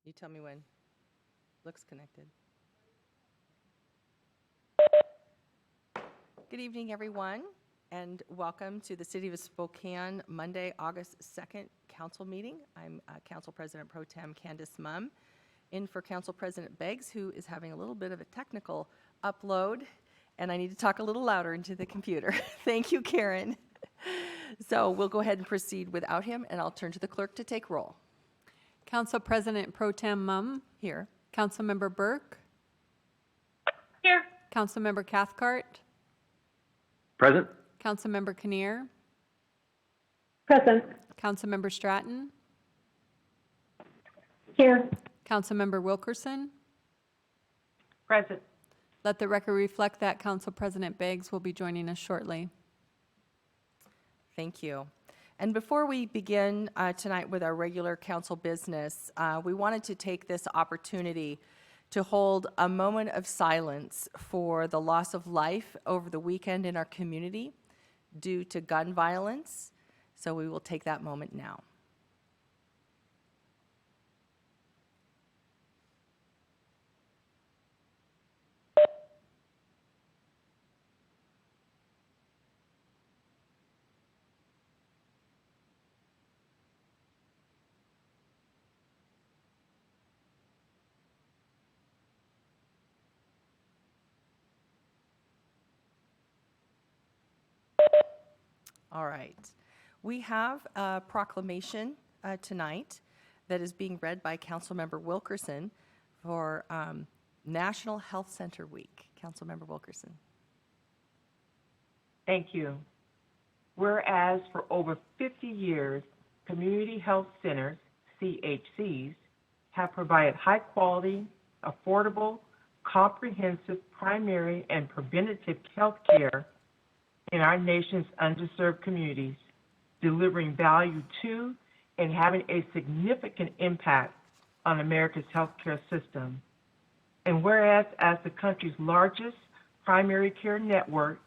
You tell me when. Looks connected. Good evening, everyone, and welcome to the City of Spokane Monday, August 2nd Council meeting. I'm Council President Pro Tem Candace Mumm, in for Council President Beggs, who is having a little bit of a technical upload, and I need to talk a little louder into the computer. Thank you, Karen. So we'll go ahead and proceed without him, and I'll turn to the clerk to take roll. Council President Pro Tem Mumm. Here. Councilmember Burke. Here. Councilmember Cathcart. Present. Councilmember Kinnear. Present. Councilmember Stratton. Here. Councilmember Wilkerson. Present. Let the record reflect that Council President Beggs will be joining us shortly. Thank you. And before we begin tonight with our regular council business, we wanted to take this opportunity to hold a moment of silence for the loss of life over the weekend in our community due to gun violence. So we will take that moment now. All right. We have a proclamation tonight that is being read by Councilmember Wilkerson for National Health Center Week. Councilmember Wilkerson. Thank you. Whereas for over 50 years, community health centers, CHCs, have provided high-quality, affordable, comprehensive primary and preventative health care in our nation's underserved communities, delivering value to and having a significant impact on America's healthcare system. And whereas as the country's largest primary care network,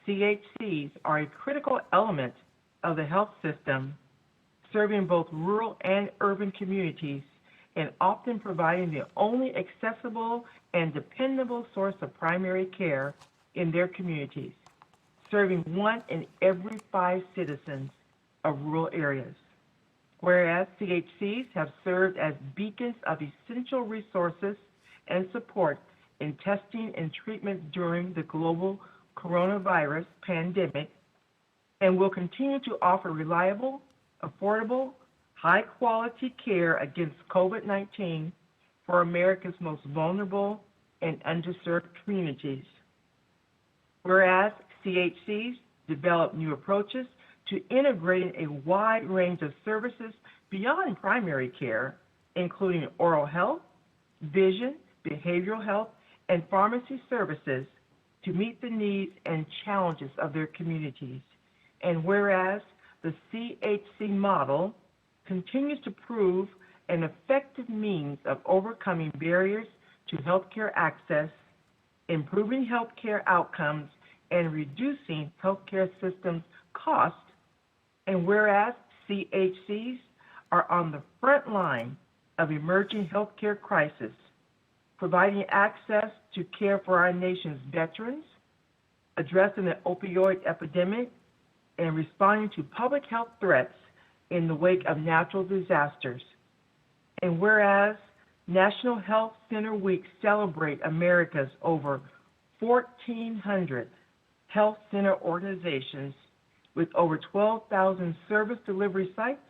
CHCs are a critical element of the health system, serving both rural and urban communities and often providing the only accessible and dependable source of primary care in their communities, serving 1 in every 5 citizens of rural areas. Whereas CHCs have served as beacons of essential resources and support in testing and treatment during the global coronavirus pandemic, and will continue to offer reliable, affordable, high-quality care against COVID-19 for America's most vulnerable and underserved communities. Whereas CHCs develop new approaches to integrating a wide range of services beyond primary care, including oral health, vision, behavioral health, and pharmacy services to meet the needs and challenges of their communities. And whereas the CHC model continues to prove an effective means of overcoming barriers to healthcare access, improving healthcare outcomes, and reducing healthcare systems costs, and whereas CHCs are on the front line of emerging healthcare crisis, providing access to care for our nation's veterans, addressing the opioid epidemic, and responding to public health threats in the wake of natural disasters. And whereas National Health Center Week celebrates America's over 1,400 health center organizations with over 12,000 service delivery sites,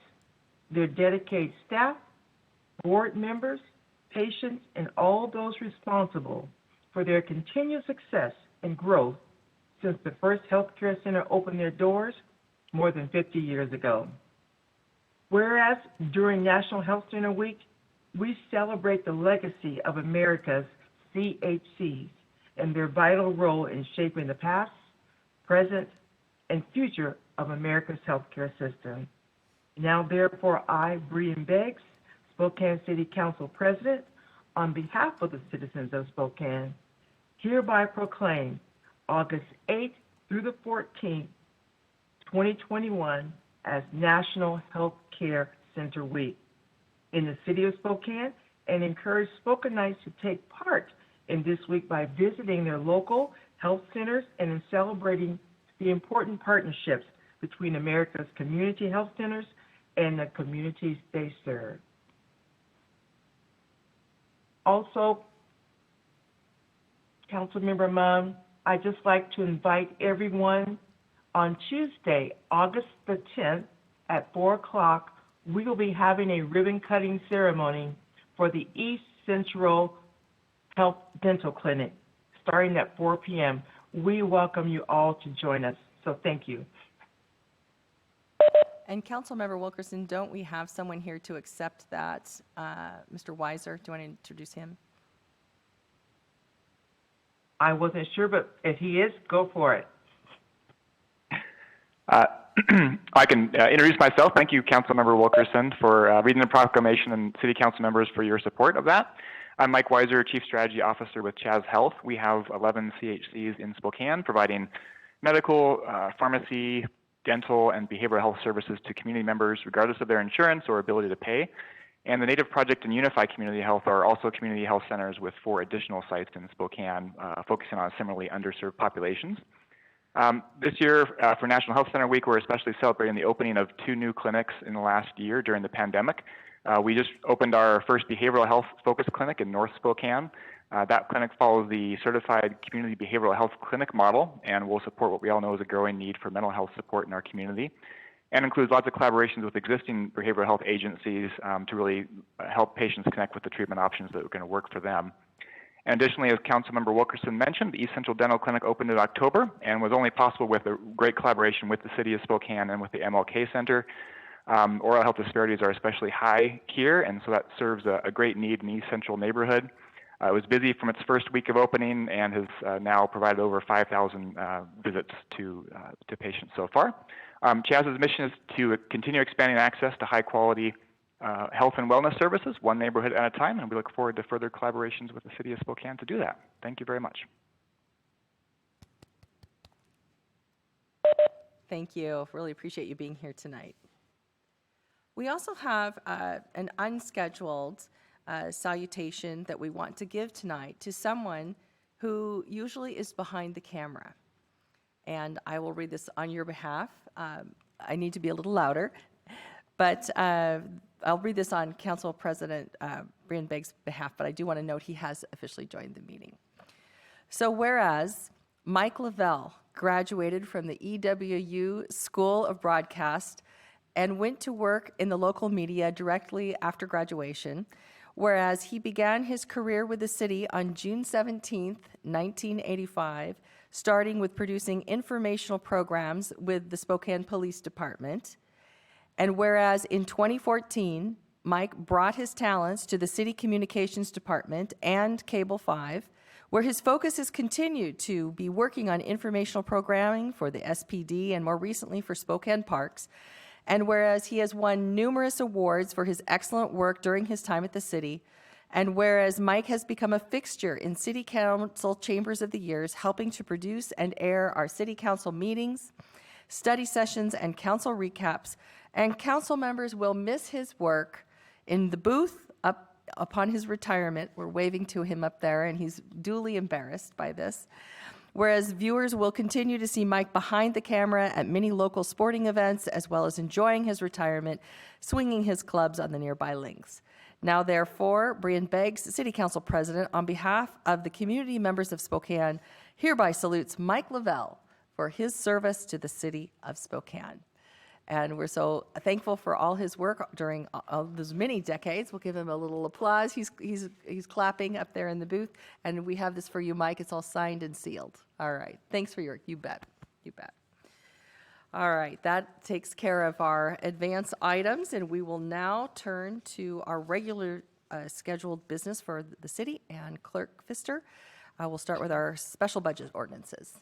their dedicated staff, board members, patients, and all those responsible for their continued success and growth since the first healthcare center opened their doors more than 50 years ago. Whereas during National Health Center Week, we celebrate the legacy of America's CHCs and their vital role in shaping the past, present, and future of America's healthcare system. Now, therefore, I, Breanne Beggs, Spokane City Council President, on behalf of the citizens of Spokane, hereby proclaim August 8th through the 14th, 2021, as National Health Care Center Week. In the city of Spokane, and encourage Spokanites to take part in this week by visiting their local health centers and in celebrating the important partnerships between America's community health centers and the communities they serve. Also, Councilmember Mum, I'd just like to invite everyone on Tuesday, August the 10th at 4 o'clock, we will be having a ribbon-cutting ceremony for the East Central Health Dental Clinic, starting at 4 p.m. We welcome you all to join us, so thank you. And Councilmember Wilkerson, don't we have someone here to accept that? Mr. Weiser, do you want to introduce him? I wasn't sure, but if he is, go for it. I can introduce myself. Thank you, Councilmember Wilkerson, for reading the proclamation, and City Council members for your support of that. I'm Mike Weiser, Chief Strategy Officer with Chaz Health. We have 11 CHCs in Spokane providing medical, pharmacy, dental, and behavioral health services to community members regardless of their insurance or ability to pay. And the Native Project and Unify Community Health are also community health centers with 4 additional sites in Spokane, focusing on similarly underserved populations. This year, for National Health Center Week, we're especially celebrating the opening of 2 new clinics in the last year during the pandemic. We just opened our first behavioral health focused clinic in North Spokane. That clinic follows the Certified Community Behavioral Health Clinic model and will support what we all know is a growing need for mental health support in our community, and includes lots of collaborations with existing behavioral health agencies to really help patients connect with the treatment options that are going to work for them. And additionally, as Councilmember Wilkerson mentioned, the East Central Dental Clinic opened in October and was only possible with a great collaboration with the City of Spokane and with the MLK Center. Oral health disparities are especially high here, and so that serves a great need in the East Central neighborhood. It was busy from its first week of opening and has now provided over 5,000 visits to patients so far. Chaz's mission is to continue expanding access to high-quality health and wellness services, one neighborhood at a time, and we look forward to further collaborations with the City of Spokane to do that. Thank you very much. Thank you. Really appreciate you being here tonight. We also have an unscheduled salutation that we want to give tonight to someone who usually is behind the camera. And I will read this on your behalf. I need to be a little louder, but I'll read this on Council President Brian Beggs' behalf, but I do want to note he has officially joined the meeting. So whereas Mike Lavelle graduated from the EWU School of Broadcast and went to work in the local media directly after graduation, whereas he began his career with the city on June 17th, 1985, starting with producing informational programs with the Spokane Police Department. And whereas in 2014, Mike brought his talents to the City Communications Department and Cable 5, where his focus has continued to be working on informational programming for the SPD and more recently for Spokane Parks. And whereas he has won numerous awards for his excellent work during his time at the city, and whereas Mike has become a fixture in City Council Chambers of the Years, helping to produce and air our City Council meetings, study sessions, and council recaps, and council members will miss his work in the booth up upon his retirement. We're waving to him up there, and he's duly embarrassed by this. Whereas viewers will continue to see Mike behind the camera at many local sporting events, as well as enjoying his retirement, swinging his clubs on the nearby links. Now, therefore, Brian Beggs, City Council President, on behalf of the community members of Spokane, hereby salutes Mike Lavelle for his service to the City of Spokane. And we're so thankful for all his work during all those many decades. We'll give him a little applause. He's clapping up there in the booth. And we have this for you, Mike. It's all signed and sealed. All right. Thanks for your, you bet. You bet. All right. That takes care of our advance items. And we will now turn to our regular scheduled business for the city. And Clerk Pfister will start with our special budget ordinances.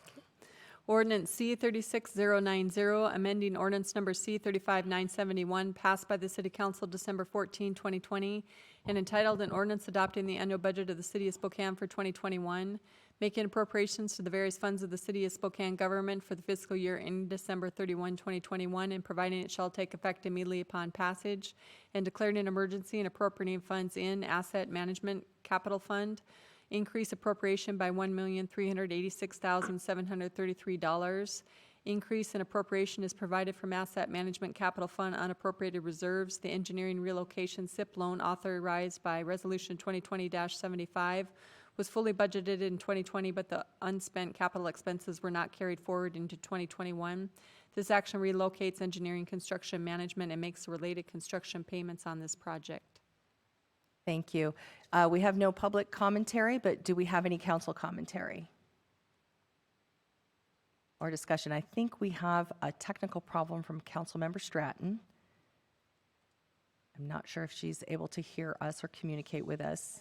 Ordinance C 36090, amending ordinance number C 35971, passed by the City Council December 14, 2020, and entitled an ordinance adopting the annual budget of the City of Spokane for 2021, making appropriations to the various funds of the City of Spokane government for the fiscal year ending December 31, 2021, and providing it shall take effect immediately upon passage, and declaring an emergency and appropriating funds in Asset Management Capital Fund. Increase appropriation by $1,386,733. Increase in appropriation is provided from Asset Management Capital Fund unappropriated reserves. The engineering relocation SIP loan authorized by Resolution 2020-75 was fully budgeted in 2020, but the unspent capital expenses were not carried forward into 2021. This action relocates engineering construction management and makes related construction payments on this project. Thank you. We have no public commentary, but do we have any council commentary or discussion? I think we have a technical problem from Councilmember Stratton. I'm not sure if she's able to hear us or communicate with us.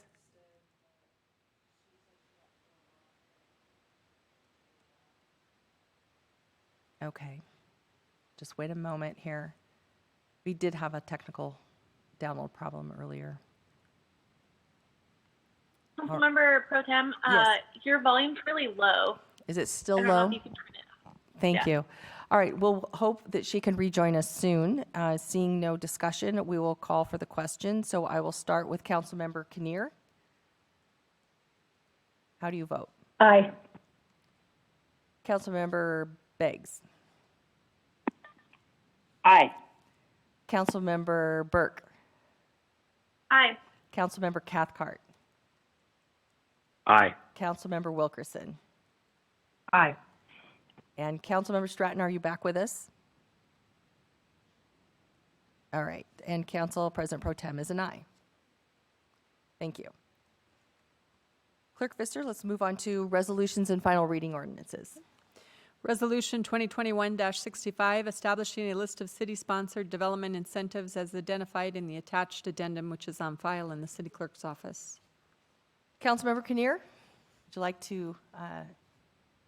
Okay, just wait a moment here. We did have a technical download problem earlier. Councilmember Pro Tem, Yes. your volume's really low. Is it still I don't know low? if you can turn it up. Thank Yeah. you. All right, we'll hope that she can rejoin us soon. Seeing no discussion, we will call for the question. So I will start with Councilmember Kinnear. How do you vote? Aye. Councilmember Beggs. Aye. Councilmember Burke. Aye. Councilmember Cathcart. Aye. Councilmember Wilkerson. Aye. And Councilmember Stratton, are you back with us? All right. And Council President Pro Tem is an aye. Thank you. Clerk Pfister, let's move on to resolutions and final reading ordinances. Resolution 2021-65, establishing a list of city-sponsored development incentives as identified in the attached addendum, which is on file in the city clerk's office. Councilmember Kinnear, would you like to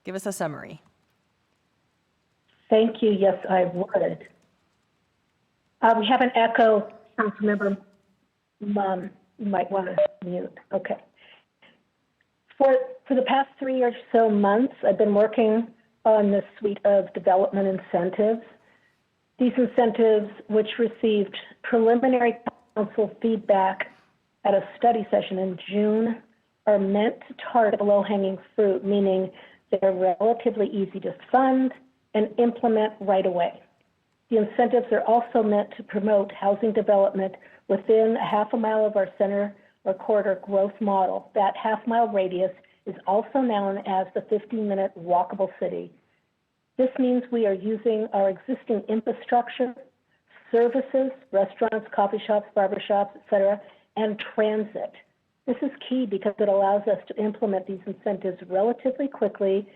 give us a summary? Thank you. Yes, I would. We have an echo. Councilmember Mum, you might want to mute. Okay. For the past 3 or so months, I've been working on this suite of development incentives. These incentives, which received preliminary council feedback at a study session in June, are meant to target low-hanging fruit, meaning they're relatively easy to fund and implement right away. The incentives are also meant to promote housing development within a half a mile of our center or corridor growth model. That half-mile radius is also known as the 15-minute walkable city. This means we are using our existing infrastructure, services, restaurants, coffee shops, barber shops, et cetera, and transit. This is key because it allows us to implement these incentives relatively quickly,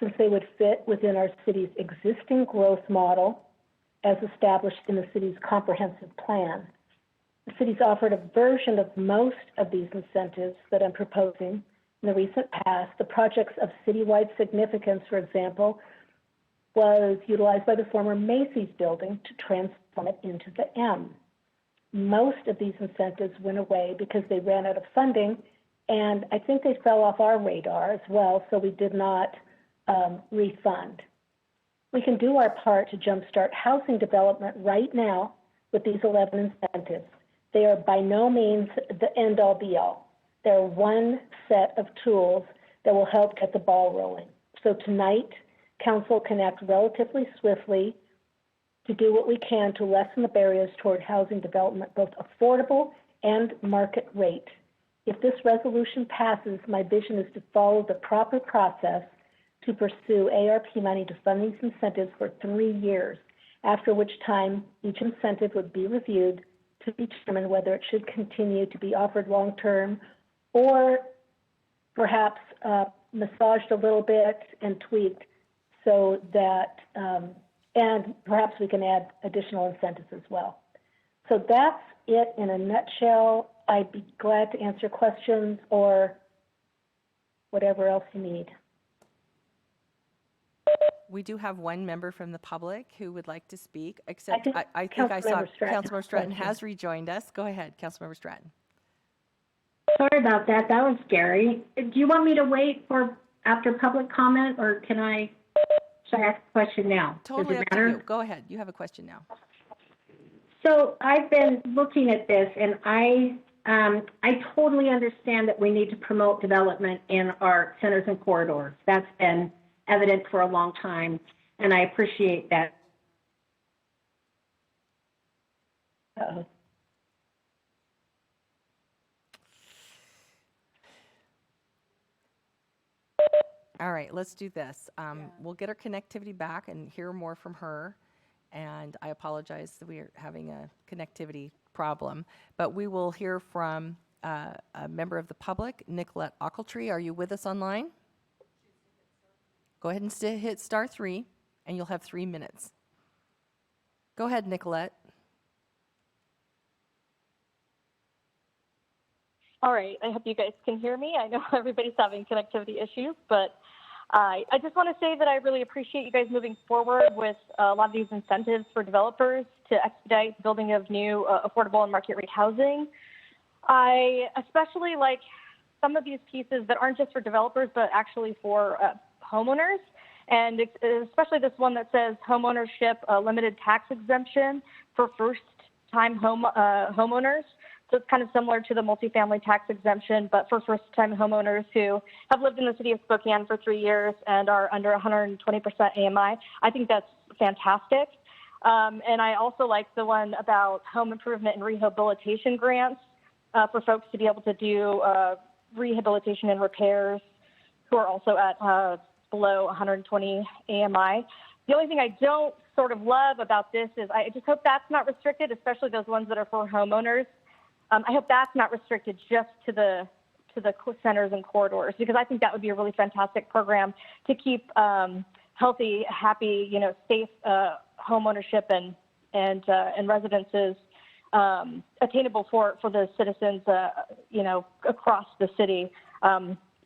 since they would fit within our city's existing growth model as established in the city's comprehensive plan. The city's offered a version of most of these incentives that I'm proposing in the recent past. The projects of citywide significance, for example, was utilized by the former Macy's building to transform it into the M. Most of these incentives went away because they ran out of funding, and I think they fell off our radar as well, so we did not refund. We can do our part to jumpstart housing development right now with these 11 incentives. They are by no means the end-all be-all. They're one set of tools that will help get the ball rolling. So tonight, Council can act relatively swiftly to do what we can to lessen the barriers toward housing development, both affordable and market rate. If this resolution passes, my vision is to follow the proper process to pursue ARP money to fund these incentives for 3 years, after which time each incentive would be reviewed to determine whether it should continue to be offered long-term or perhaps massaged a little bit and tweaked so that, and perhaps we can add additional incentives as well. So that's it in a nutshell. I'd be glad to answer questions or whatever else you need. We do have one member from the public who would like to speak, except think I think I saw Councilmember Stratton Councilmember Stratton has has rejoined us. Go ahead, Councilmember Stratton. Sorry about that. That was scary. Do you want me to wait for after public comment, or should I ask a question now? Totally Does up it matter? to you. Go ahead. You have a question now. So I've been looking at this, and I totally understand that we need to promote development in our centers and corridors. That's been evident for a long time, and I appreciate that. All right, let's do this. We'll get our connectivity back and hear more from her. And I apologize that we are having a connectivity problem. But we will hear from a member of the public, Nicolette Ochiltree. Are you with us online? Go ahead and hit *3, and you'll have 3 minutes. Go ahead, Nicolette. All right, I hope you guys can hear me. I know everybody's having connectivity issues, but I just want to say that I really appreciate you guys moving forward with a lot of these incentives for developers to expedite the building of new affordable and market rate housing. I especially like some of these pieces that aren't just for developers, but actually for homeowners, and especially this one that says homeownership limited tax exemption for first-time homeowners. So it's kind of similar to the multifamily tax exemption, but for first-time homeowners who have lived in the city of Spokane for 3 years and are under 120% AMI. I think that's fantastic. And I also like the one about home improvement and rehabilitation grants for folks to be able to do rehabilitation and repairs who are also at below 120 AMI. The only thing I don't sort of love about this is I just hope that's not restricted, especially those ones that are for homeowners. I hope that's not restricted just to the centers and corridors, because I think that would be a really fantastic program to keep healthy, happy, safe home ownership and residences attainable for the citizens, across the city.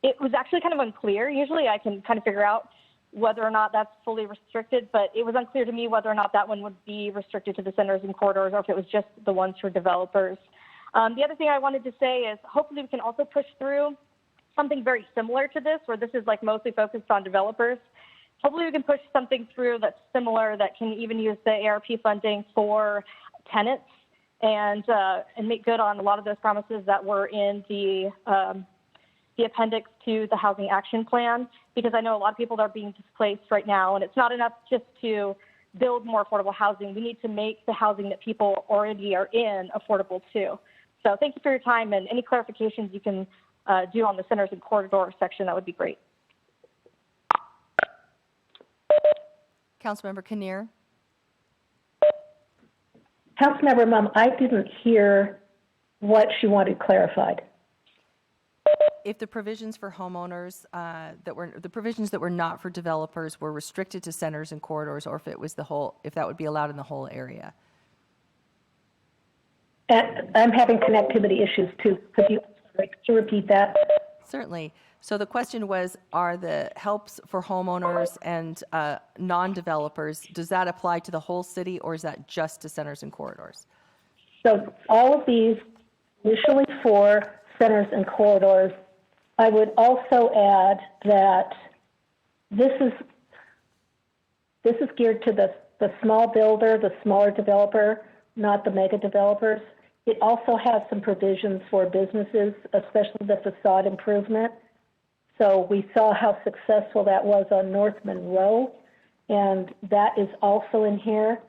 It was actually kind of unclear. Usually I can kind of figure out whether or not that's fully restricted, but it was unclear to me whether or not that one would be restricted to the centers and corridors or if it was just the ones for developers. The other thing I wanted to say is hopefully we can also push through something very similar to this, where this is like mostly focused on developers. Hopefully we can push something through that's similar, that can even use the ARP funding for tenants and make good on a lot of those promises that were in the appendix to the Housing Action Plan, because I know a lot of people are being displaced right now, and it's not enough just to build more affordable housing. We need to make the housing that people already are in affordable too. So thank you for your time, and any clarifications you can do on the centers and corridor section, that would be great. Councilmember Kinnear. Councilmember Mum, I didn't hear what she wanted clarified. If the provisions for homeowners the provisions that were not for developers were restricted to centers and corridors, or if it was if that would be allowed in the whole area. I'm having connectivity issues too. Could you repeat that? Certainly. So the question was, are the helps for homeowners and non-developers, does that apply to the whole city, or is that just to centers and corridors? So all of these initially for centers and corridors. I would also add that this is geared to the small builder, the smaller developer, not the mega developers. It also has some provisions for businesses, especially the facade improvement. So we saw how successful that was on North Monroe, and that is also in here.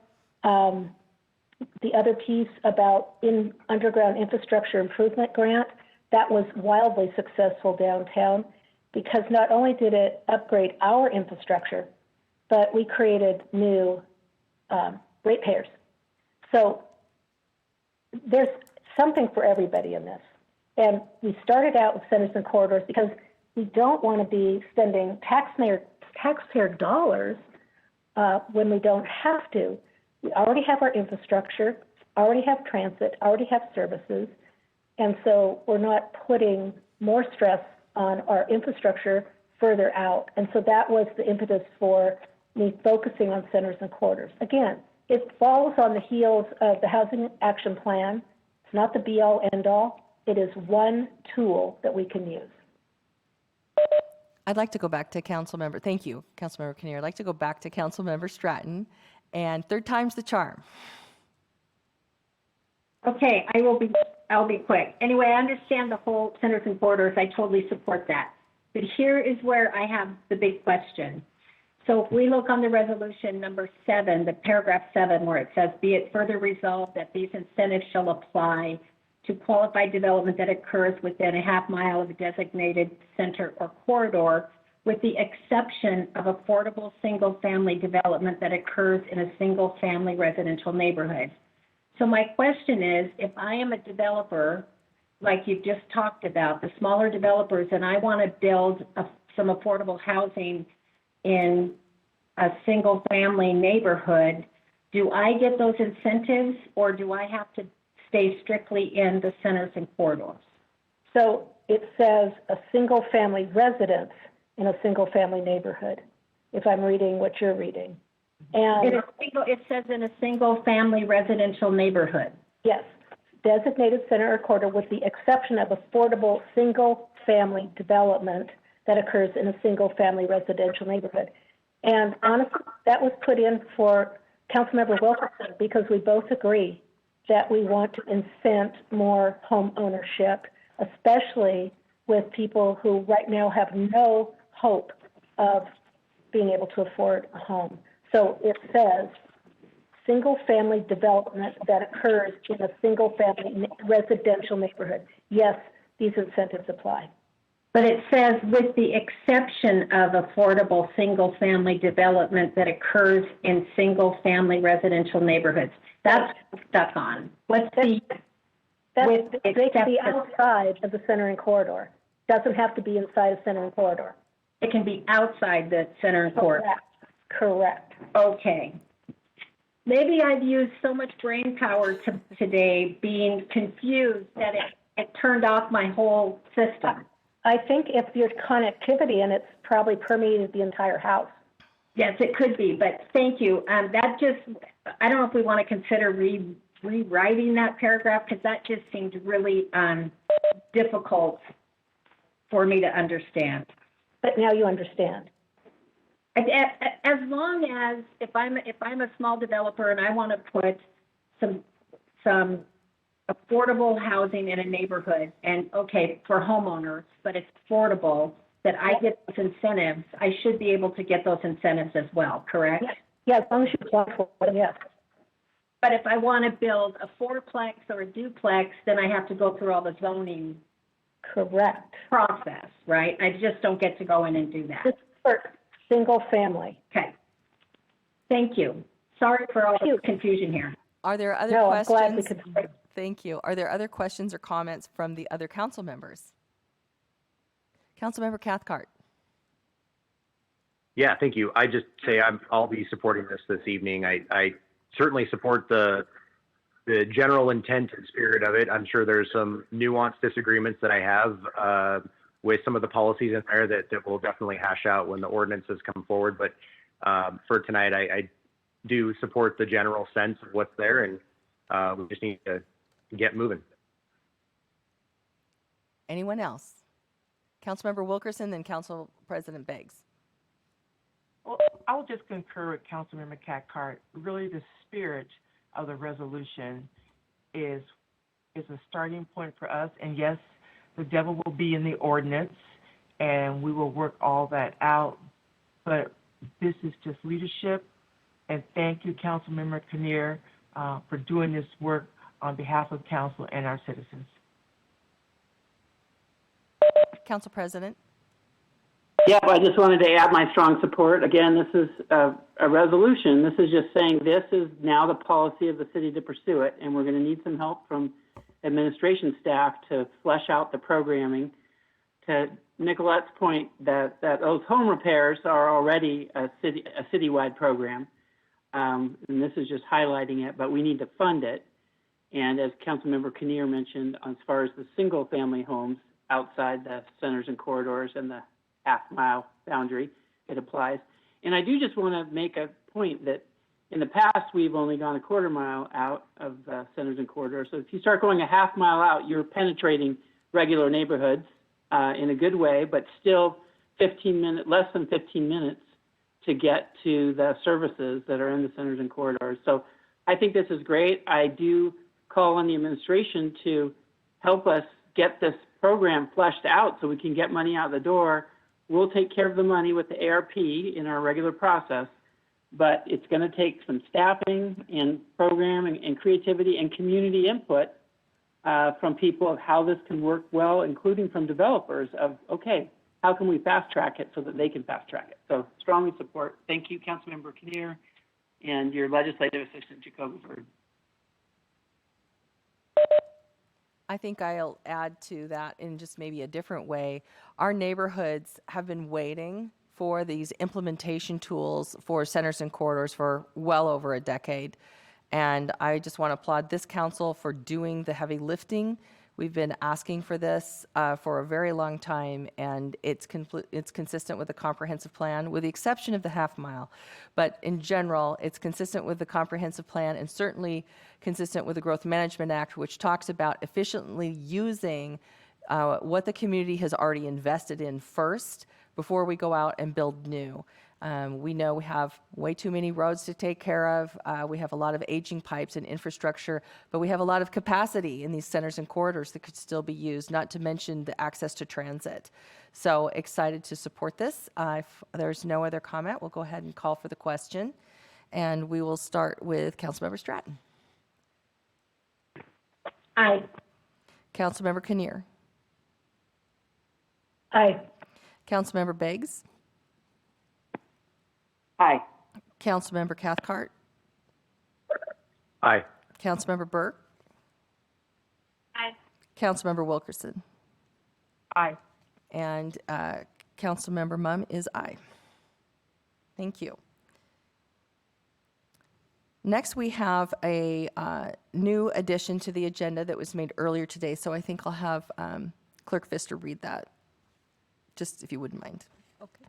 The other piece about underground infrastructure improvement grant, that was wildly successful downtown, because not only did it upgrade our infrastructure, but we created new ratepayers. So there's something for everybody in this. And we started out with centers and corridors because we don't want to be spending taxpayer dollars when we don't have to. We already have our infrastructure, already have transit, already have services, and so we're not putting more stress on our infrastructure further out. And so that was the impetus for me focusing on centers and corridors. Again, it follows on the heels of the Housing Action Plan. It's not the be-all, end-all, it is one tool that we can use. I'd like to go back to Councilmember, thank you, Councilmember Kinnear. I'd like to go back to Councilmember Stratton, and third time's the charm. Okay, I'll be quick. Anyway, I understand the whole centers and corridors. I totally support that. But here is where I have the big question. So if we look on the resolution number 7, the paragraph 7, where it says, be it further resolved that these incentives shall apply to qualified development that occurs within a half mile of a designated center or corridor, with the exception of affordable single-family development that occurs in a single-family residential neighborhood. So my question is, if I am a developer, like you've just talked about, the smaller developers, and I want to build some affordable housing in a single-family neighborhood, do I get those incentives, or do I have to stay strictly in the centers and corridors? So it says a single-family residence in a single-family neighborhood, if I'm reading what you're reading. And It says in a single-family residential neighborhood. yes, designated center or corridor with the exception of affordable single-family development that occurs in a single-family residential neighborhood. And honestly, that was put in for Councilmember Wilkerson because we both agree that we want to incent more home ownership, especially with people who right now have no hope of being able to afford a home. So it says single-family development that occurs in a single-family residential neighborhood. Yes, these incentives apply. But it says with the exception of affordable single-family development that occurs in single-family residential neighborhoods. That's stuck on. What's the, with the They can be exception? outside of the center and corridor. Doesn't have to be inside a center and corridor. It can be outside the center and corridor. Correct. Okay. Maybe I've used so much brain power today being confused that it turned off my whole system. I think if there's connectivity and it's probably permeated the entire house. Yes, it could be, but thank you. That just, I don't know if we want to consider rewriting that paragraph because that just seemed really difficult for me to understand. But now you understand. As long as if I'm a small developer and I want to put some affordable housing in a neighborhood, and okay, for homeowners, but it's affordable, that I get those incentives, I should be able to get those incentives as well, correct? Yes. Yeah, as long as you apply for it, yes. But if I want to build a fourplex or a duplex, then I have to go through all the zoning Correct. process, right? I just don't get to go in and do that. This is for single family. Okay. Thank you. Sorry for all the confusion here. Are there other No, I'm glad questions? we could. Thank you. Are there other questions or comments from the other council members? Councilmember Cathcart. Yeah, thank you. I just say I'll be supporting this evening. I certainly support the general intent and spirit of it. I'm sure there's some nuanced disagreements that I have with some of the policies in there that we'll definitely hash out when the ordinances come forward. But for tonight, I do support the general sense of what's there, and we just need to get moving. Anyone else? Councilmember Wilkerson, then Council President Beggs. Well, I'll just concur with Councilmember Cathcart. Really, the spirit of the resolution is a starting point for us. And yes, the devil will be in the ordinance, and we will work all that out. But this is just leadership. And thank you, Councilmember Kinnear, for doing this work on behalf of council and our citizens. Council President. Yep, I just wanted to add my strong support. Again, this is a resolution. This is just saying this is now the policy of the city to pursue it, and we're going to need some help from administration staff to flesh out the programming. To Nicolette's point, that those home repairs are already a citywide program, and this is just highlighting it, but we need to fund it. And as Councilmember Kinnear mentioned, as far as the single-family homes outside the centers and corridors and the half-mile boundary, it applies. And I do just want to make a point that in the past, we've only gone a quarter mile out of centers and corridors. So if you start going a half mile out, you're penetrating regular neighborhoods in a good way, but still less than 15 minutes to get to the services that are in the centers and corridors. So I think this is great. I do call on the administration to help us get this program fleshed out so we can get money out the door. We'll take care of the money with the ARP in our regular process, but it's going to take some staffing and programming and creativity and community input from people of how this can work well, including from developers of, okay, how can we fast track it so that they can fast track it? So strongly support. Thank you, Councilmember Kinnear and your legislative assistant, Jacoby Bird. I think I'll add to that in just maybe a different way. Our neighborhoods have been waiting for these implementation tools for centers and corridors for well over a decade. And I just want to applaud this council for doing the heavy lifting. We've been asking for this for a very long time, and it's consistent with the comprehensive plan, with the exception of the half mile. But in general, it's consistent with the comprehensive plan and certainly consistent with the Growth Management Act, which talks about efficiently using what the community has already invested in first before we go out and build new. We know we have way too many roads to take care of. We have a lot of aging pipes and infrastructure, but we have a lot of capacity in these centers and corridors that could still be used, not to mention the access to transit. So excited to support this. If there's no other comment, we'll go ahead and call for the question. And we will start with Councilmember Stratton. Aye. Councilmember Kinnear. Aye. Councilmember Beggs. Aye. Councilmember Cathcart. Aye. Councilmember Burke. Aye. Councilmember Wilkerson. Aye. And Councilmember Mumm is aye. Thank you. Next, we have a new addition to the agenda that was made earlier today, so I think I'll have Clerk Pfister read that, just if you wouldn't mind. Okay.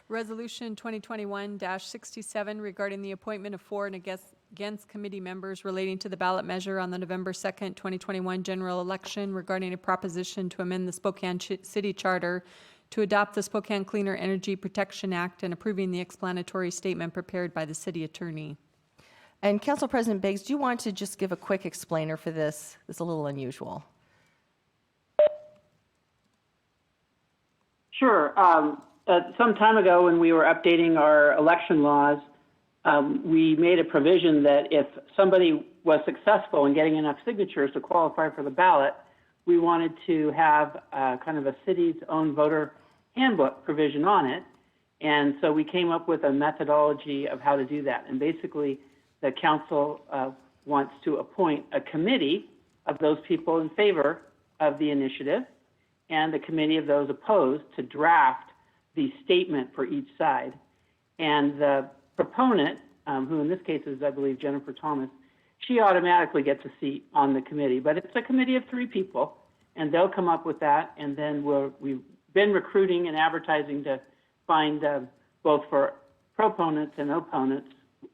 Resolution 2021-67 regarding the appointment of for and against committee members relating to the ballot measure on the November 2nd, 2021 general election regarding a proposition to amend the Spokane City Charter to adopt the Spokane Cleaner Energy Protection Act and approving the explanatory statement prepared by the city attorney. And Council President Beggs, do you want to just give a quick explainer for this? It's a little unusual. Sure. Some time ago when we were updating our election laws, we made a provision that if somebody was successful in getting enough signatures to qualify for the ballot, we wanted to have kind of a city's own voter handbook provision on it. And so we came up with a methodology of how to do that. And basically, the council wants to appoint a committee of those people in favor of the initiative and a committee of those opposed to draft the statement for each side. And the proponent, who in this case is, I believe, Jennifer Thomas, she automatically gets a seat on the committee. But it's a committee of 3 people, and they'll come up with that. And then we've been recruiting and advertising to find both for proponents and opponents.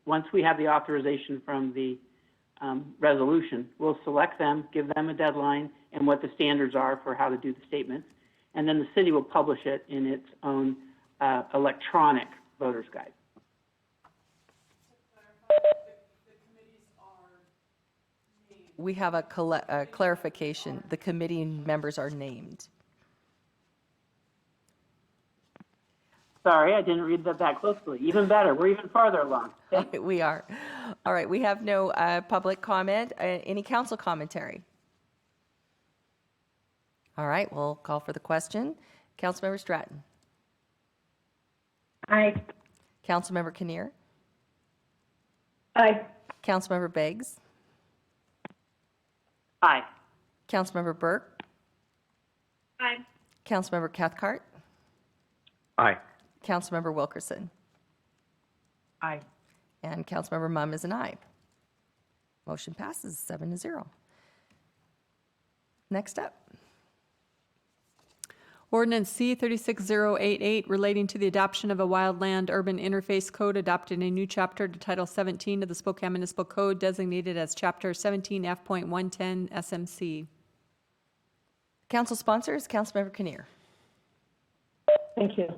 Once we have the authorization from the resolution, we'll select them, give them a deadline, and what the standards are for how to do the statements. And then the city will publish it in its own electronic voter's guide. We have a clarification. The committee members are named. Sorry, I didn't read that closely. Even better, we're even farther along. We are. All right, we have no public comment. Any council commentary? All right, we'll call for the question. Councilmember Stratton. Aye. Councilmember Kinnear. Aye. Councilmember Beggs. Aye. Councilmember Burke. Aye. Councilmember Cathcart. Aye. Councilmember Wilkerson. Aye. And Councilmember Mumm is an aye. Motion passes 7-0. Next up. Ordinance C 36088 relating to the adoption of a wildland urban interface code adopted a new chapter to Title 17 of the Spokane Municipal Code designated as Chapter 17F.110 SMC. Council sponsors, Councilmember Kinnear. Thank you.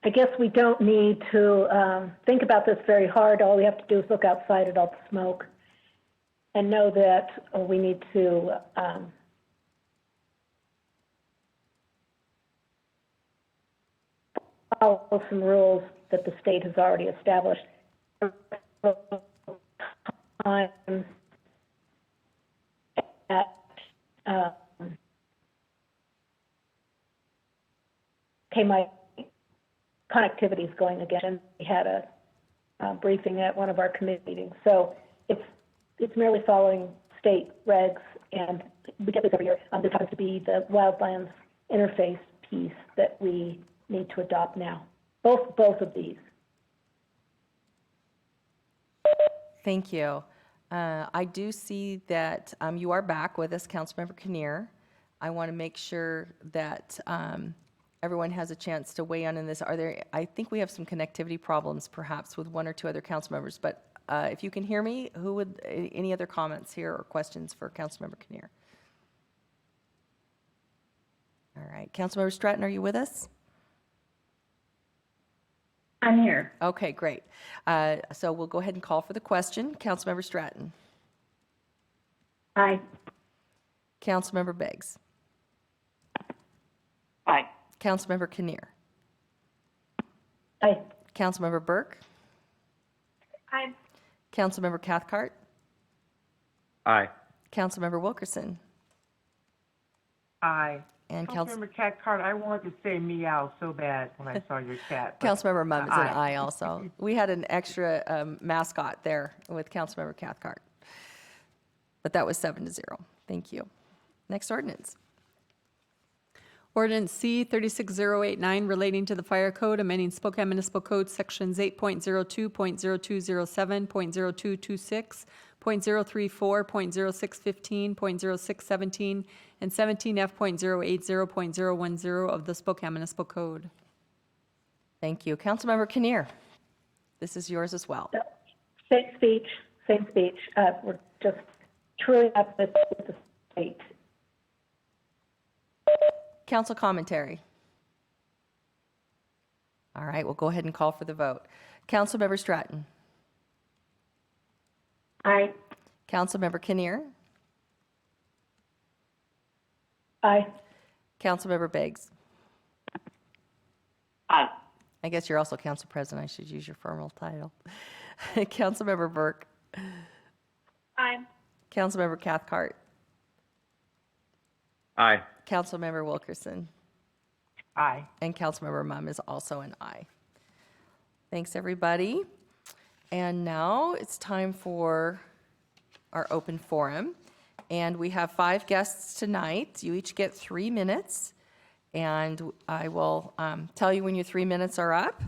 I guess we don't need to think about this very hard. All we have to do is look outside at all the smoke and know that we need to follow some rules that the state has already established. My connectivity is going again, and we had a briefing at one of our committee meetings. So it's merely following state regs, and we get this every year. This happens to be the wildlands interface piece that we need to adopt now. Both of these. Thank you. I do see that you are back with us, Councilmember Kinnear. I want to make sure that everyone has a chance to weigh in this. I think we have some connectivity problems perhaps with one or two other council members, but if you can hear me, any other comments here or questions for Councilmember Kinnear? All right, Councilmember Stratton, are you with us? I'm here. Okay, great. So we'll go ahead and call for the question. Councilmember Stratton. Aye. Councilmember Beggs. Aye. Councilmember Kinnear. Aye. Councilmember Burke. Aye. Councilmember Cathcart. Aye. Councilmember Wilkerson. Aye. And Councilmember Cathcart, I wanted to say meow so bad when I saw your cat. but- Councilmember Mumm is an Aye. aye also. We had an extra mascot there with Councilmember Cathcart. But that was 7-0. Thank you. Next ordinance. Ordinance C 36089 relating to the fire code, amending Spokane Municipal Code Sections 8.02, .0207, .0226, .034, .0615, .0617, and 17F.080, .010 of the Spokane Municipal Code. Thank you. Councilmember Kinnear, this is yours as well. Same speech. We're just truly up with the state. Council commentary. All right, we'll go ahead and call for the vote. Councilmember Stratton. Aye. Councilmember Kinnear. Aye. Councilmember Beggs. Aye. I guess you're also council president. I should use your formal title. Councilmember Burke. Aye. Councilmember Cathcart. Aye. Councilmember Wilkerson. Aye. And Councilmember Mumm is also an aye. Thanks, everybody. And now it's time for our open forum. And we have 5 guests tonight. You each get 3 minutes. And I will tell you when your 3 minutes are up.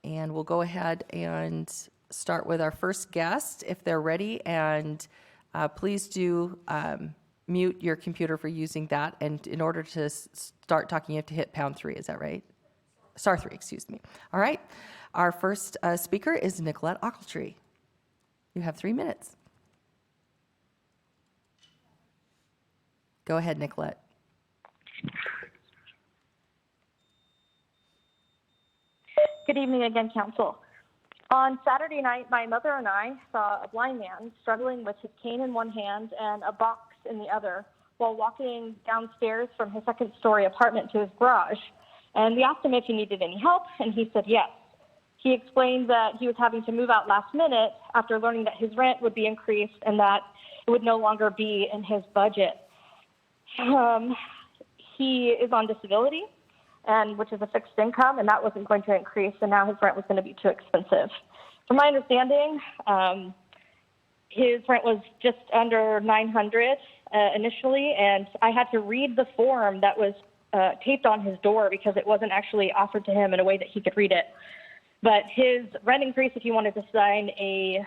And we'll go ahead and start with our first guest if they're ready. And please do mute your computer for using that. And in order to start talking, you have to hit #3. Is that right? Star 3, excuse me. All right. Our first speaker is Nicolette Ochiltree. You have 3 minutes. Go ahead, Nicolette. Good evening again, Council. On Saturday night, my mother and I saw a blind man struggling with his cane in one hand and a box in the other while walking downstairs from his second-story apartment to his garage. And we asked him if he needed any help, and he said yes. He explained that he was having to move out last minute after learning that his rent would be increased and that it would no longer be in his budget. He is on disability, and which is a fixed income, and that wasn't going to increase, and now his rent was going to be too expensive. From my understanding, his rent was just under $900 initially, and I had to read the form that was taped on his door because it wasn't actually offered to him in a way that he could read it. But his rent increase, if he wanted to sign a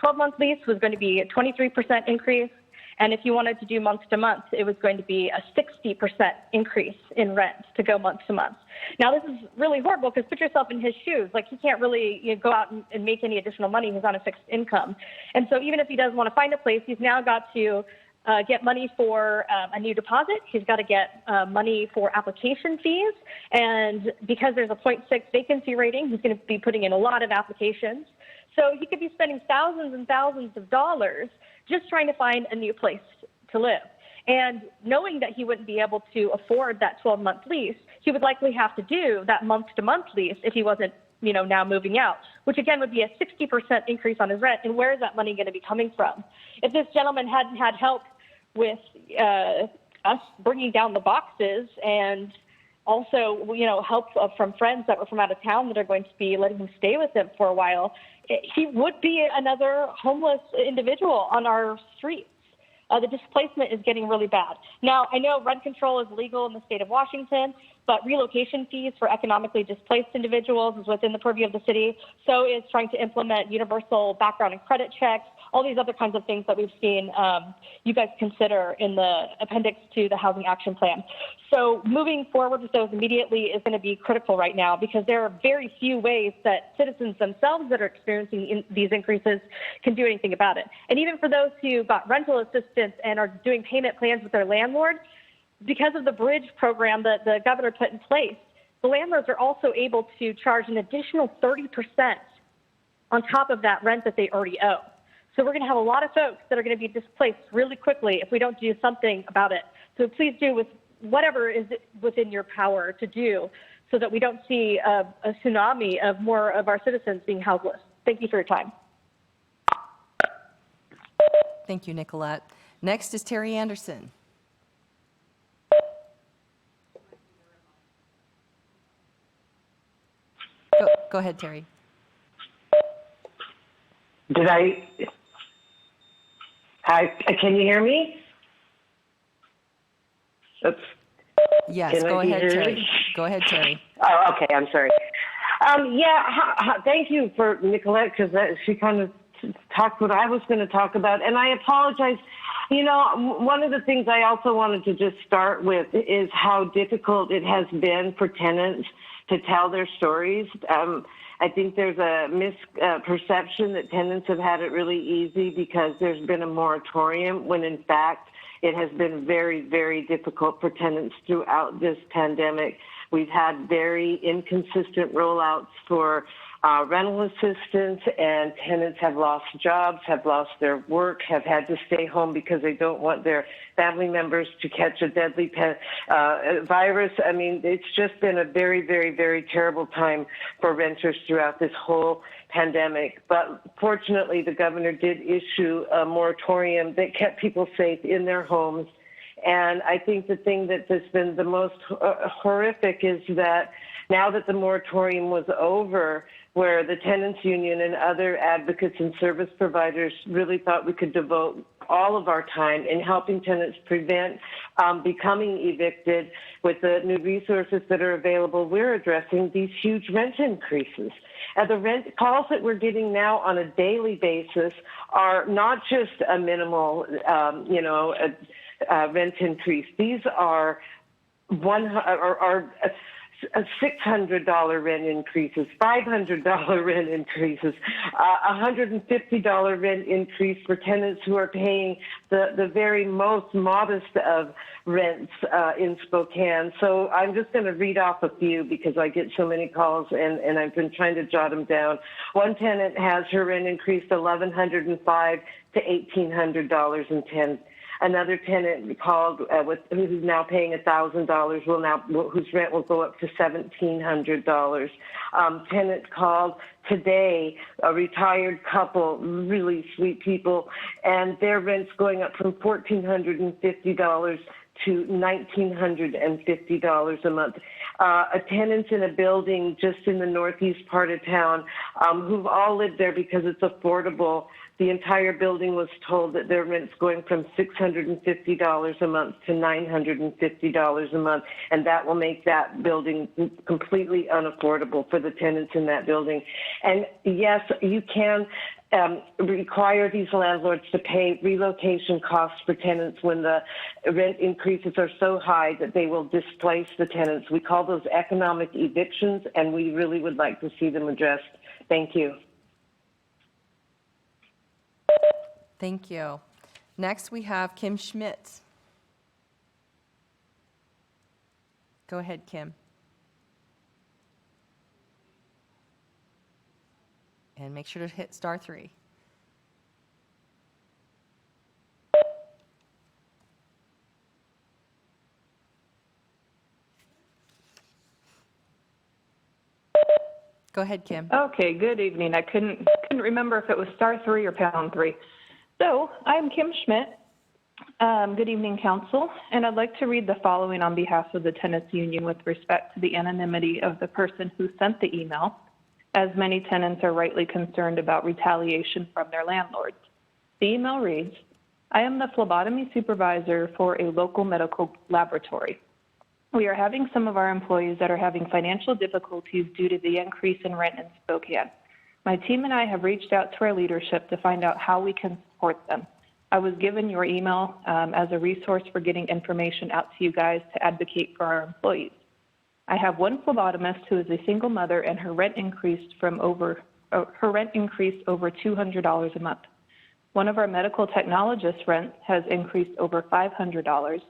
12-month lease, was going to be a 23% increase, And if you wanted to do month to month, it was going to be a 60% increase in rent to go month to month. Now, this is really horrible because put yourself in his shoes. Like, he can't really go out and make any additional money. He's on a fixed income. And so even if he does want to find a place, he's now got to get money for a new deposit. He's got to get money for application fees. And because there's a 0.6 vacancy rating, he's going to be putting in a lot of applications. So he could be spending thousands and thousands of dollars just trying to find a new place to live. And knowing that he wouldn't be able to afford that 12-month lease, he would likely have to do that month-to-month lease if he wasn't, now moving out, which again would be a 60% increase on his rent. And where is that money going to be coming from? If this gentleman hadn't had help with us bringing down the boxes and also, help from friends that were from out of town that are going to be letting him stay with them for a while, he would be another homeless individual on our streets. The displacement is getting really bad. Now, I know rent control is legal in the state of Washington, but relocation fees for economically displaced individuals is within the purview of the city. So is trying to implement universal background and credit checks, all these other kinds of things that we've seen you guys consider in the appendix to the Housing Action Plan. So moving forward with those immediately is going to be critical right now because there are very few ways that citizens themselves that are experiencing these increases can do anything about it. And even for those who got rental assistance and are doing payment plans with their landlord, because of the bridge program that the governor put in place, the landlords are also able to charge an additional 30% on top of that rent that they already owe. So we're going to have a lot of folks that are going to be displaced really quickly if we don't do something about it. So please do with whatever is within your power to do so that we don't see a tsunami of more of our citizens being houseless. Thank you for your time. Thank you, Nicolette. Next is Terry Anderson. Go ahead, Terry. Hi, can you hear me? Oops. Yes, go ahead, Terry. Go ahead, Terry. Oh, okay, I'm sorry. Thank you for Nicolette, because she kind of talked what I was going to talk about, and I apologize. One of the things I also wanted to just start with is how difficult it has been for tenants to tell their stories. I think there's a misperception that tenants have had it really easy because there's been a moratorium, when in fact it has been very, very difficult for tenants throughout this pandemic. We've had very inconsistent rollouts for rental assistance, and tenants have lost jobs, have lost their work, have had to stay home because they don't want their family members to catch a deadly virus. I mean, it's just been a very, very, very terrible time for renters throughout this whole pandemic. But fortunately, the governor did issue a moratorium that kept people safe in their homes. And I think the thing that has been the most horrific is that now that the moratorium was over, where the tenants union and other advocates and service providers really thought we could devote all of our time in helping tenants prevent becoming evicted with the new resources that are available, we're addressing these huge rent increases. And the rent calls that we're getting now on a daily basis are not just a minimal, rent increase. These are $600 rent increases, $500 rent increases, $150 rent increase for tenants who are paying the very most modest of rents in Spokane. So I'm just going to read off a few because I get so many calls and I've been trying to jot them down. One tenant has her rent increased $1,105 to $1,800 Another tenant called who's now paying $1,000 whose rent will go up to $1,700. Tenant called today, a retired couple, really sweet people, and their rent's going up from $1,450 to $1,950 a month. Tenants in a building just in the northeast part of town who've all lived there because it's affordable the entire building was told that their rent's going from $650 a month to $950 a month, and that will make that building completely unaffordable for the tenants in that building. And yes, you can require these landlords to pay relocation costs for tenants when the rent increases are so high that they will displace the tenants. We call those economic evictions, and we really would like to see them addressed. Thank you. Thank you. Next, we have Kim Schmidt. Go ahead, Kim. And make sure to hit *3. Go ahead, Kim. Okay, good evening. I couldn't remember if it was *3 or #3. So I'm Kim Schmidt. Good evening, Council. And I'd like to read the following on behalf of the Tenants Union with respect to the anonymity of the person who sent the email, as many tenants are rightly concerned about retaliation from their landlords. The email reads, I am the phlebotomy supervisor for a local medical laboratory. We are having some of our employees that are having financial difficulties due to the increase in rent in Spokane. My team and I have reached out to our leadership to find out how we can support them. I was given your email as a resource for getting information out to you guys to advocate for our employees. I have one phlebotomist who is a single mother, and her rent increased over $200 a month. One of our medical technologists' rent has increased over $500,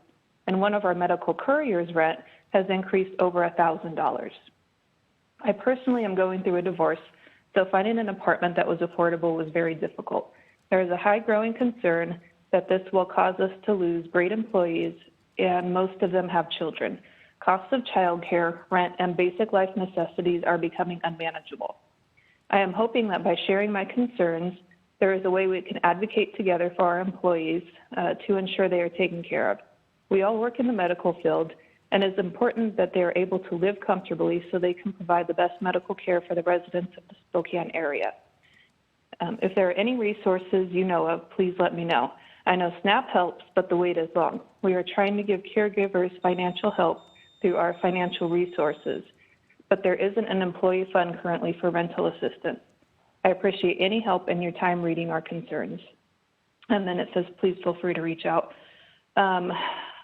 and one of our medical couriers' rent has increased over $1,000. I personally am going through a divorce, so finding an apartment that was affordable was very difficult. There is a high growing concern that this will cause us to lose great employees, and most of them have children. Costs of childcare, rent, and basic life necessities are becoming unmanageable. I am hoping that by sharing my concerns, there is a way we can advocate together for our employees to ensure they are taken care of. We all work in the medical field, and it's important that they are able to live comfortably so they can provide the best medical care for the residents of the Spokane area. If there are any resources you know of, please let me know. I know SNAP helps, but the wait is long. We are trying to give caregivers financial help through our financial resources, but there isn't an employee fund currently for rental assistance. I appreciate any help and your time reading our concerns. And then it says, please feel free to reach out.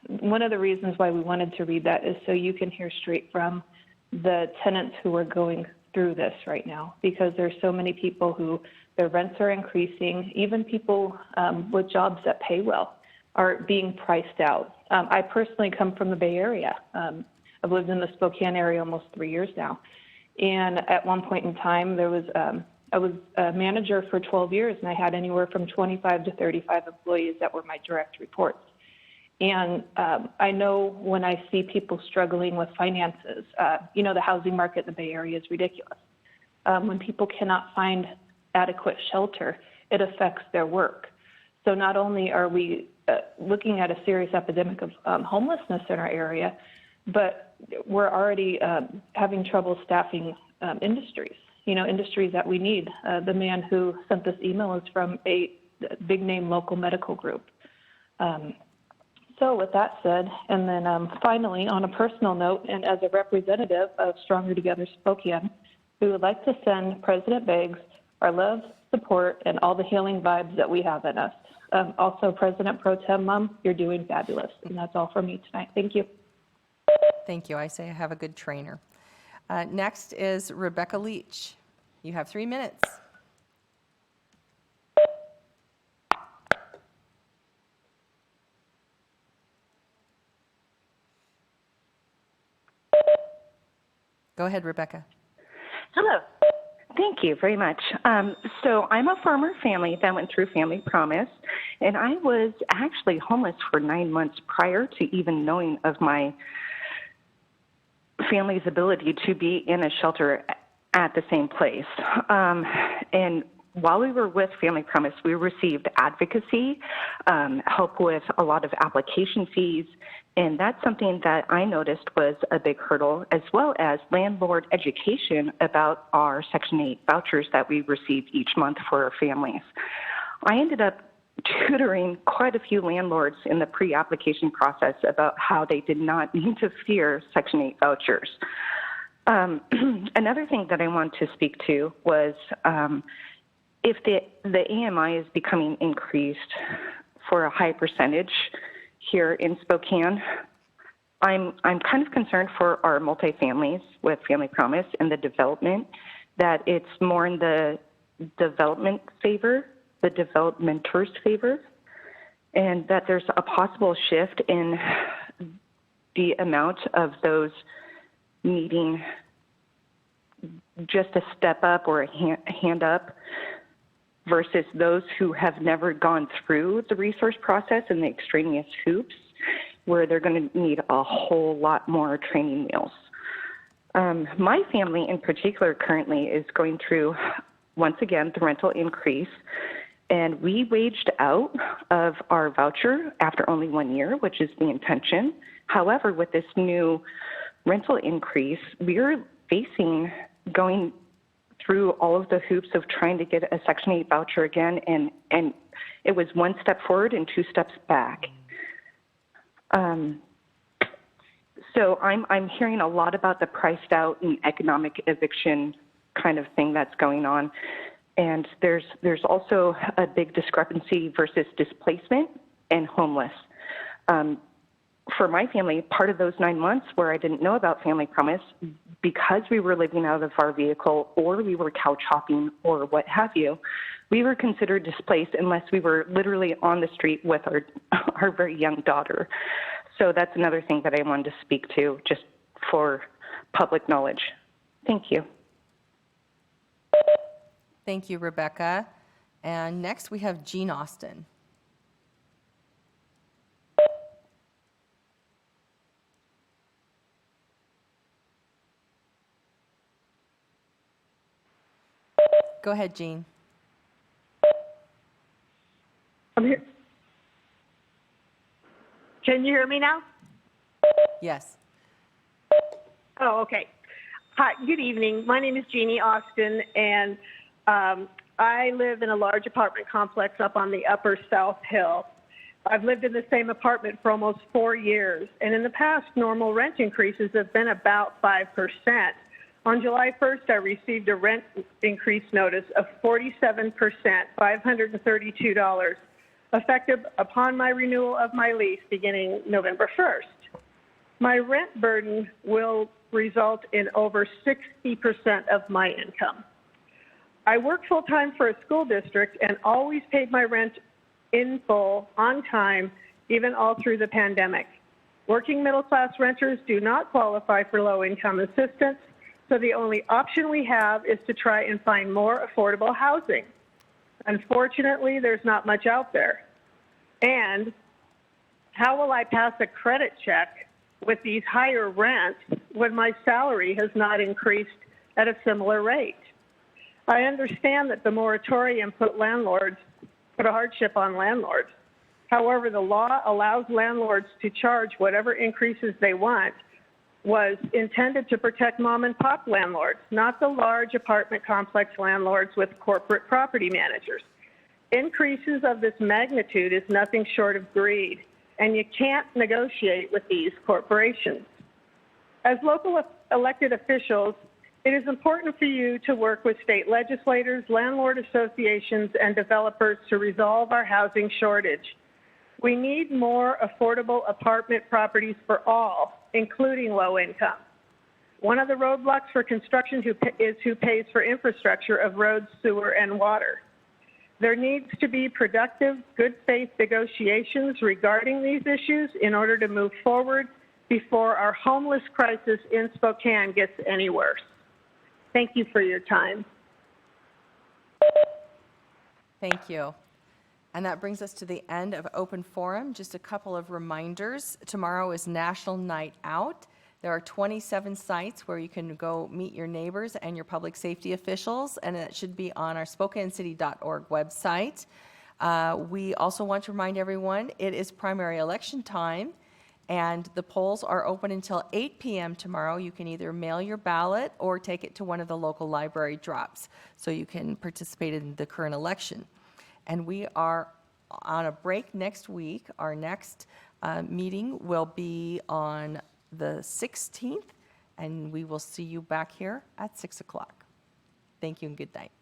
One of the reasons why we wanted to read that is so you can hear straight from the tenants who are going through this right now, because there's so many people who their rents are increasing, even people with jobs that pay well are being priced out. I personally come from the Bay Area. I've lived in the Spokane area almost 3 years now. And at one point in time, I was a manager for 12 years, and I had anywhere from 25 to 35 employees that were my direct reports. And I know when I see people struggling with finances, the housing market in the Bay Area is ridiculous. When people cannot find adequate shelter, it affects their work. So not only are we looking at a serious epidemic of homelessness in our area, but we're already having trouble staffing industries, industries that we need. The man who sent this email is from a big name local medical group. So with that said, and then finally, on a personal note, and as a representative of Stronger Together Spokane, we would like to send President Beggs our love, support, and all the healing vibes that we have in us. Also, President Pro Tem Mom, you're doing fabulous. And that's all for me tonight. Thank you. Thank you. I say I have a good trainer. Next is Rebecca Leach. You have 3 minutes. Go ahead, Rebecca. Hello. Thank you very much. So I'm a former family that went through Family Promise, and I was actually homeless for 9 months prior to even knowing of my family's ability to be in a shelter at the same place. And while we were with Family Promise, we received advocacy, help with a lot of application fees, and that's something that I noticed was a big hurdle, as well as landlord education about our Section 8 vouchers that we receive each month for our families. I ended up tutoring quite a few landlords in the pre-application process about how they did not need to fear Section 8 vouchers. Another thing that I want to speak to was if the AMI is becoming increased for a high percentage here in Spokane, I'm kind of concerned for our multifamilies with Family Promise and the development, that it's more in the development favor, the developmenter's favor, and that there's a possible shift in the amount of those needing just a step up or a hand up versus those who have never gone through the resource process and the extraneous hoops, where they're going to need a whole lot more training wheels. My family in particular currently is going through, once again, the rental increase, and we waged out of our voucher after only 1 year, which is the intention. However, with this new rental increase, we're facing going through all of the hoops of trying to get a Section 8 voucher again, and it was 1 step forward and 2 steps back. So I'm hearing a lot about the priced out and economic eviction kind of thing that's going on. And there's also a big discrepancy versus displacement and homeless. For my family, part of those 9 months where I didn't know about Family Promise, because we were living out of our vehicle or we were couch hopping or what have you, we were considered displaced unless we were literally on the street with our very young daughter. So that's another thing that I wanted to speak to just for public knowledge. Thank you. Thank you, Rebecca. And next we have Jean Austin. Go ahead, Jean. I'm here. Can you hear me now? Yes. Oh, okay. Hi, good evening. My name is Jeannie Austin, and I live in a large apartment complex up on the Upper South Hill. I've lived in the same apartment for almost 4 years, and in the past, normal rent increases have been about 5%. On July 1st, I received a rent increase notice of 47%, $532, effective upon my renewal of my lease beginning November 1st. My rent burden will result in over 60% of my income. I work full-time for a school district and always paid my rent in full, on time, even all through the pandemic. Working middle-class renters do not qualify for low-income assistance, so the only option we have is to try and find more affordable housing. Unfortunately, there's not much out there. And how will I pass a credit check with these higher rents when my salary has not increased at a similar rate? I understand that the moratorium put a hardship on landlords. However, the law allows landlords to charge whatever increases they want, was intended to protect mom and pop landlords, not the large apartment complex landlords with corporate property managers. Increases of this magnitude is nothing short of greed, and you can't negotiate with these corporations. As local elected officials, it is important for you to work with state legislators, landlord associations, and developers to resolve our housing shortage. We need more affordable apartment properties for all, including low income. One of the roadblocks for construction is who pays for infrastructure of roads, sewer, and water. There needs to be productive, good faith negotiations regarding these issues in order to move forward before our homeless crisis in Spokane gets any worse. Thank you for your time. Thank you. And that brings us to the end of open forum. Just a couple of reminders. Tomorrow is National Night Out. There are 27 sites where you can go meet your neighbors and your public safety officials, and it should be on our SpokaneCity.org website. We also want to remind everyone it is primary election time, and the polls are open until 8 p.m. tomorrow. You can either mail your ballot or take it to one of the local library drops so you can participate in the current election. And we are on a break next week. Our next meeting will be on the 16th, and we will see you back here at 6 o'clock. Thank you and good night.